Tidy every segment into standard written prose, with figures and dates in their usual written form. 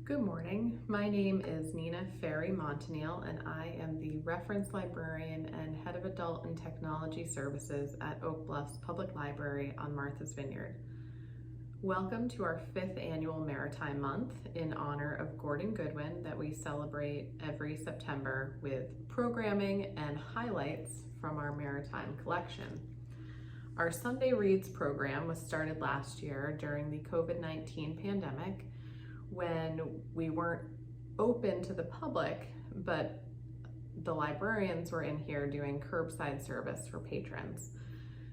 Good morning. My name is Nina Ferry Montanil, and I am the Reference Librarian and Head of Adult and Technology Services at Oak Bluffs Public Library on Martha's Vineyard. Welcome to our 5th annual Maritime Month in honor of Gordon Goodwin that we celebrate every September with programming and highlights from our Maritime collection. Our Sunday Reads program was started last year during the COVID-19 pandemic, when we weren't open to the public, but the librarians were in here doing curbside service for patrons.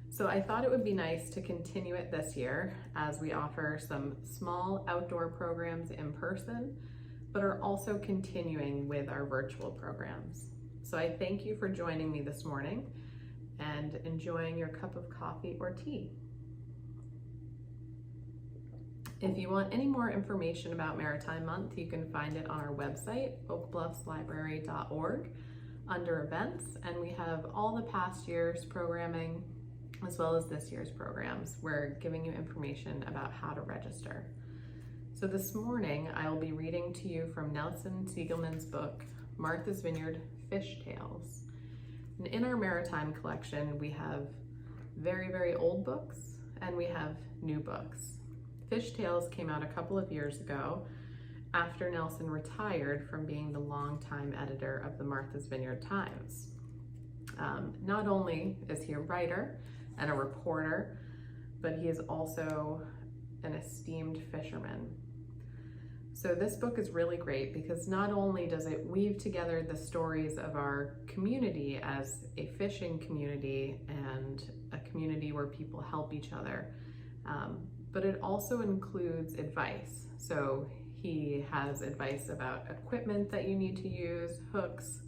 So I thought it would be nice to continue it this year as we offer some small outdoor programs in person, but are also continuing with our virtual programs. So I thank you for joining me this morning and enjoying your cup of coffee or tea. If you want any more information about Maritime Month, you can find it on our website, oakbluffslibrary.org, under events, and we have all the past year's programming as well as this year's programs. We're giving you information about how to register. So this morning, I will be reading to you from Nelson Sigelman's book, Martha's Vineyard, Fish Tales. And in our Maritime collection, we have very, very old books and we have new books. Fish Tales came out a couple of years ago after Nelson retired from being the longtime editor of the Martha's Vineyard Times. Not only is he a writer and a reporter, but he is also an esteemed fisherman. So this book is really great because not only does it weave together the stories of our community as a fishing community and a community where people help each other, but it also includes advice. So he has advice about equipment that you need to use, hooks,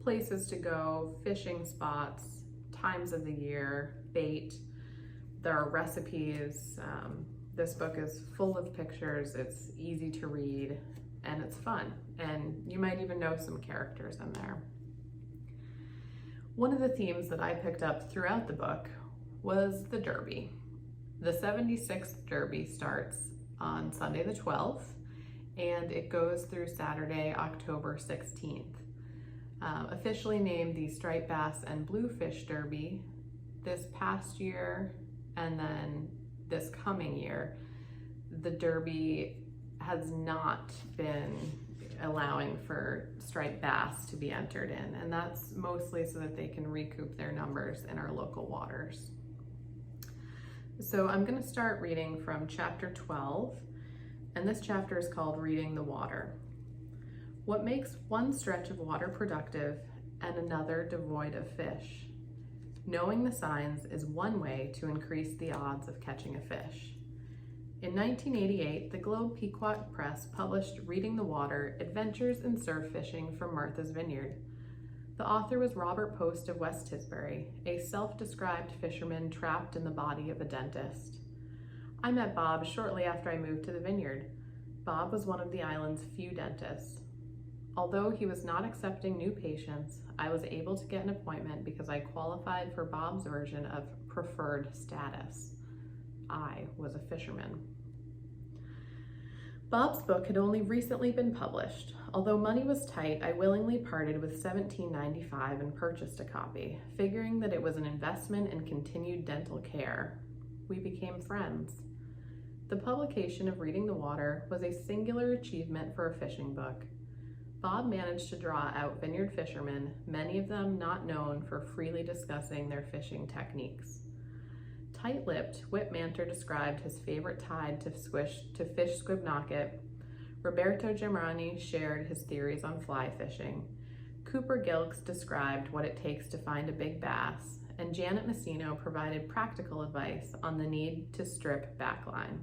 places to go, fishing spots, times of the year, bait. There are recipes. This book is full of pictures, it's easy to read, and it's fun. And you might even know some characters in there. One of the themes that I picked up throughout the book was the Derby. The 76th Derby starts on Sunday the 12th, and it goes through Saturday, October 16th. Officially named the Striped Bass and Bluefish Derby this past year, and then this coming year, the Derby has not been allowing for striped bass to be entered in, and that's mostly so that they can recoup their numbers in our local waters. So I'm going to start reading from chapter 12, and this chapter is called Reading the Water. What makes one stretch of water productive and another devoid of fish? Knowing the signs is one way to increase the odds of catching a fish. In 1988, the Globe Pequot Press published Reading the Water, Adventures in Surf Fishing from Martha's Vineyard. The author was Robert Post of West Tisbury, a self-described fisherman trapped in the body of a dentist. I met Bob shortly after I moved to the vineyard. Bob was one of the island's few dentists. Although he was not accepting new patients, I was able to get an appointment because I qualified for Bob's version of preferred status. I was a fisherman. Bob's book had only recently been published. Although money was tight, I willingly parted with $17.95 and purchased a copy, figuring that it was an investment in continued dental care. We became friends. The publication of Reading the Water was a singular achievement for a fishing book. Bob managed to draw out vineyard fishermen, many of them not known for freely discussing their fishing techniques. Tight-lipped, Whit Manter described his favorite tide to fish squibnocket. Roberto Gemrani shared his theories on fly fishing. Cooper Gilks described what it takes to find a big bass, and Janet Messino provided practical advice on the need to strip backline.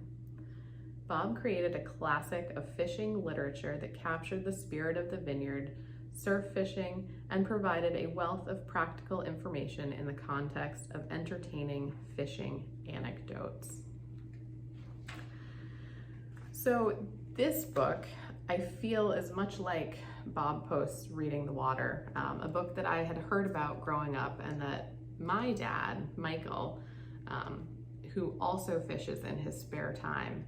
Bob created a classic of fishing literature that captured the spirit of the vineyard, surf fishing, and provided a wealth of practical information in the context of entertaining fishing anecdotes. So this book, I feel, is much like Bob Post's Reading the Water, a book that I had heard about growing up and that my dad, Michael, who also fishes in his spare time,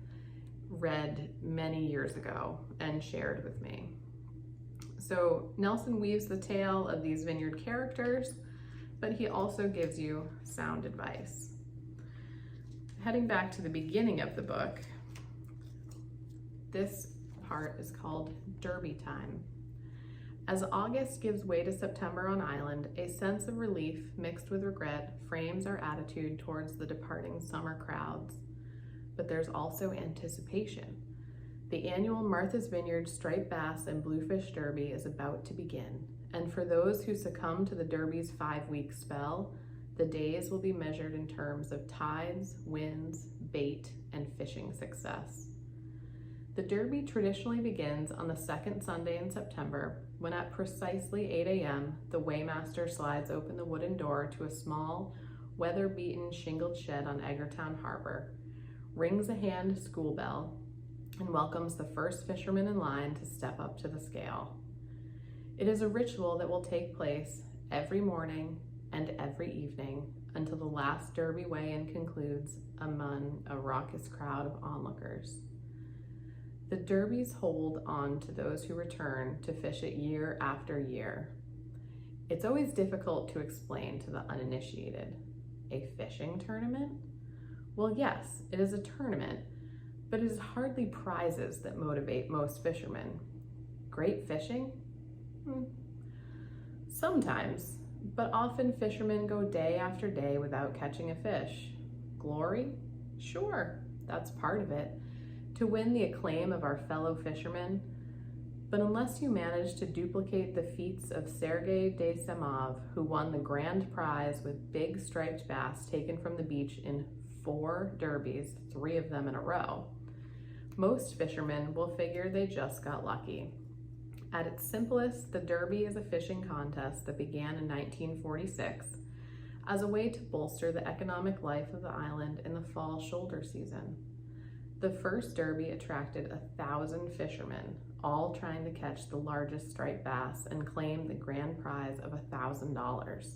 read many years ago and shared with me. So Nelson weaves the tale of these vineyard characters, but he also gives you sound advice. Heading back to the beginning of the book, this part is called Derby Time. As August gives way to September on island, a sense of relief mixed with regret frames our attitude towards the departing summer crowds. But there's also anticipation. The annual Martha's Vineyard Striped Bass and Bluefish Derby is about to begin, and for those who succumb to the Derby's 5-week spell, the days will be measured in terms of tides, winds, bait, and fishing success. The Derby traditionally begins on the second Sunday in September, when at precisely 8 a.m., the weighmaster slides open the wooden door to a small, weather-beaten shingled shed on Edgartown Harbor, rings a hand school bell, and welcomes the first fisherman in line to step up to the scale. It is a ritual that will take place every morning and every evening until the last Derby weigh-in concludes among a raucous crowd of onlookers. The Derbies hold on to those who return to fish it year after year. It's always difficult to explain to the uninitiated. A fishing tournament? Well, yes, it is a tournament, but it is hardly prizes that motivate most fishermen. Great fishing? Sometimes, but often fishermen go day after day without catching a fish. Glory? Sure, that's part of it, to win the acclaim of our fellow fishermen. But unless you manage to duplicate the feats of Sergei de Samov, who won the grand prize with big striped bass taken from the beach in 4 derbies, 3 of them in a row, most fishermen will figure they just got lucky. At its simplest, the Derby is a fishing contest that began in 1946 as a way to bolster the economic life of the island in the fall shoulder season. The first Derby attracted 1,000 fishermen, all trying to catch the largest striped bass and claim the grand prize of $1,000,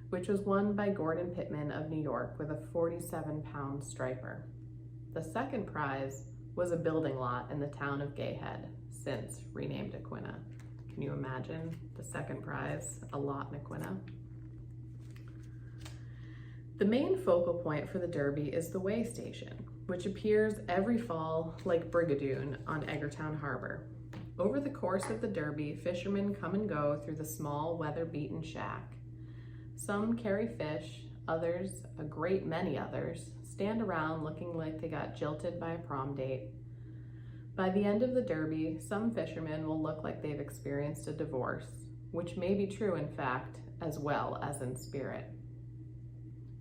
which was won by Gordon Pittman of New York with a 47-pound striper. The second prize was a building lot in the town of Gayhead, since renamed Aquina. Can you imagine the second prize, a lot in Aquina? The main focal point for the Derby is the weigh station, which appears every fall like Brigadoon on Edgartown Harbor. Over the course of the Derby, fishermen come and go through the small, weather-beaten shack. Some carry fish, others, a great many others, stand around looking like they got jilted by a prom date. By the end of the Derby, some fishermen will look like they've experienced a divorce, which may be true in fact, as well as in spirit.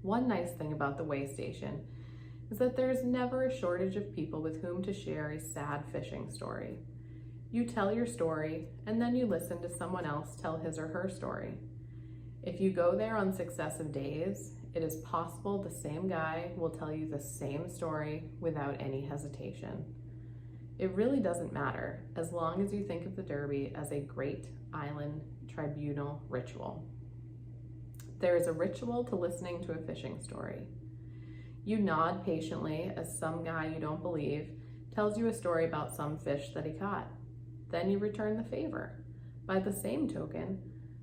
One nice thing about the weigh station is that there is never a shortage of people with whom to share a sad fishing story. You tell your story, and then you listen to someone else tell his or her story. If you go there on successive days, it is possible the same guy will tell you the same story without any hesitation. It really doesn't matter, as long as you think of the Derby as a great island tribunal ritual. There is a ritual to listening to a fishing story. You nod patiently as some guy you don't believe tells you a story about some fish that he caught. Then you return the favor. By the same token,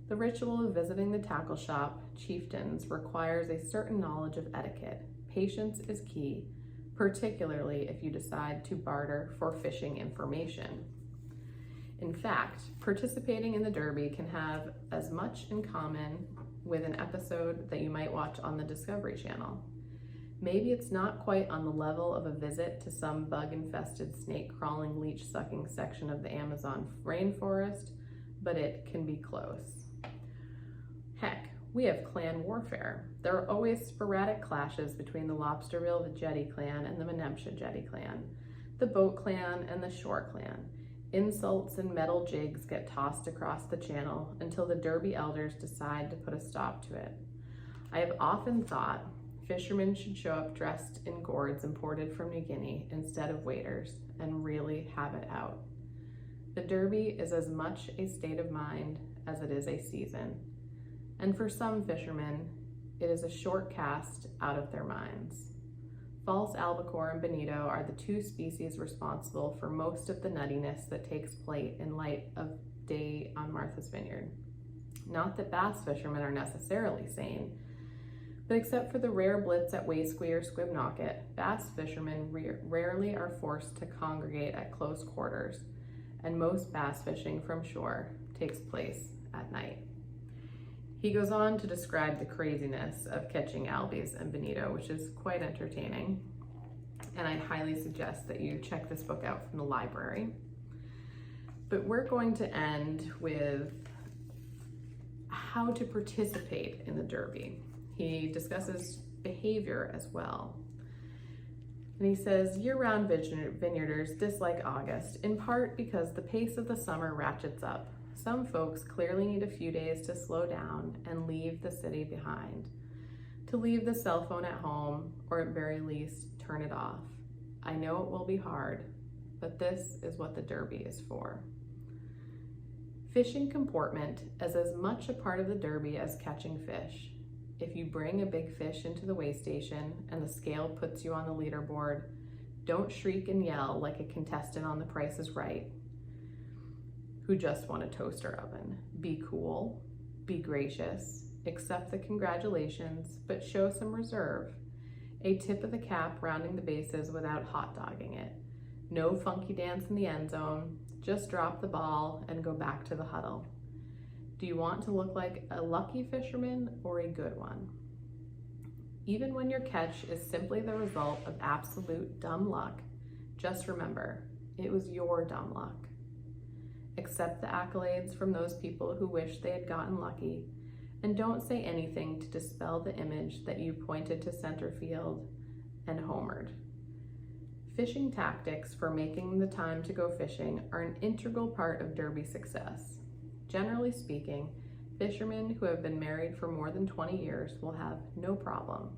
the ritual of visiting the tackle shop, Chieftains, requires a certain knowledge of etiquette. Patience is key, particularly if you decide to barter for fishing information. In fact, participating in the Derby can have as much in common with an episode that you might watch on the Discovery Channel. Maybe it's not quite on the level of a visit to some bug-infested, snake-crawling, leech-sucking section of the Amazon rainforest, but it can be close. Heck, we have clan warfare. There are always sporadic clashes between the Lobsterville Jetty clan and the Menemsha Jetty clan, the Boat clan and the Shore clan. Insults and metal jigs get tossed across the channel until the Derby elders decide to put a stop to it. I have often thought fishermen should show up dressed in gourds imported from New Guinea instead of waders and really have it out. The Derby is as much a state of mind as it is a season. And for some fishermen, it is a short cast out of their minds. False albacore and bonito are the two species responsible for most of the nuttiness that takes place in light of day on Martha's Vineyard. Not that bass fishermen are necessarily sane, but except for the rare blitz at Waysquee or Squibnocket, bass fishermen rarely are forced to congregate at close quarters, and most bass fishing from shore takes place at night. He goes on to describe the craziness of catching albies and bonito, which is quite entertaining, and I highly suggest that you check this book out from the library. But we're going to end with how to participate in the Derby. He discusses behavior as well. And he says, year-round vineyarders dislike August, in part because the pace of the summer ratchets up. Some folks clearly need a few days to slow down and leave the city behind, to leave the cell phone at home, or at very least, turn it off. I know it will be hard, but this is what the Derby is for. Fishing comportment is as much a part of the Derby as catching fish. If you bring a big fish into the weigh station and the scale puts you on the leaderboard, don't shriek and yell like a contestant on The Price is Right who just won a toaster oven. Be cool, be gracious, accept the congratulations, but show some reserve. A tip of the cap rounding the bases without hot dogging it. No funky dance in the end zone, just drop the ball and go back to the huddle. Do you want to look like a lucky fisherman or a good one? Even when your catch is simply the result of absolute dumb luck, just remember, it was your dumb luck. Accept the accolades from those people who wish they had gotten lucky, and don't say anything to dispel the image that you pointed to center field and homered. Fishing tactics for making the time to go fishing are an integral part of Derby success. Generally speaking, fishermen who have been married for more than 20 years will have no problem.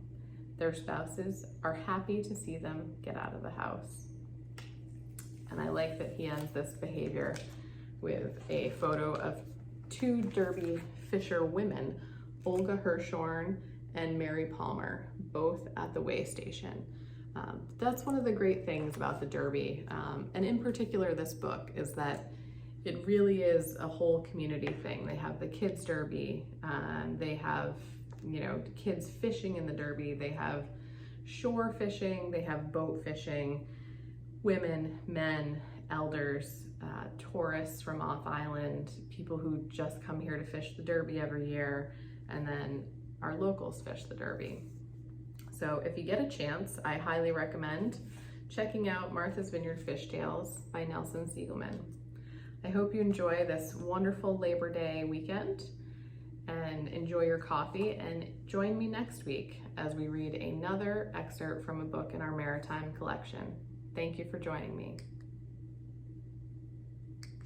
Their spouses are happy to see them get out of the house. And I like that he ends this behavior with a photo of two Derby fisher women, Olga Hirschhorn and Mary Palmer, both at the weigh station. That's one of the great things about the Derby, and in particular this book, is that it really is a whole community thing. They have the kids Derby, they have, kids fishing in the Derby, they have shore fishing, they have boat fishing, women, men, elders, tourists from off island, people who just come here to fish the Derby every year, and then our locals fish the Derby. So if you get a chance, I highly recommend checking out Martha's Vineyard Fish Tales by Nelson Sigelman. I hope you enjoy this wonderful Labor Day weekend and enjoy your coffee, and join me next week as we read another excerpt from a book in our Maritime collection. Thank you for joining me.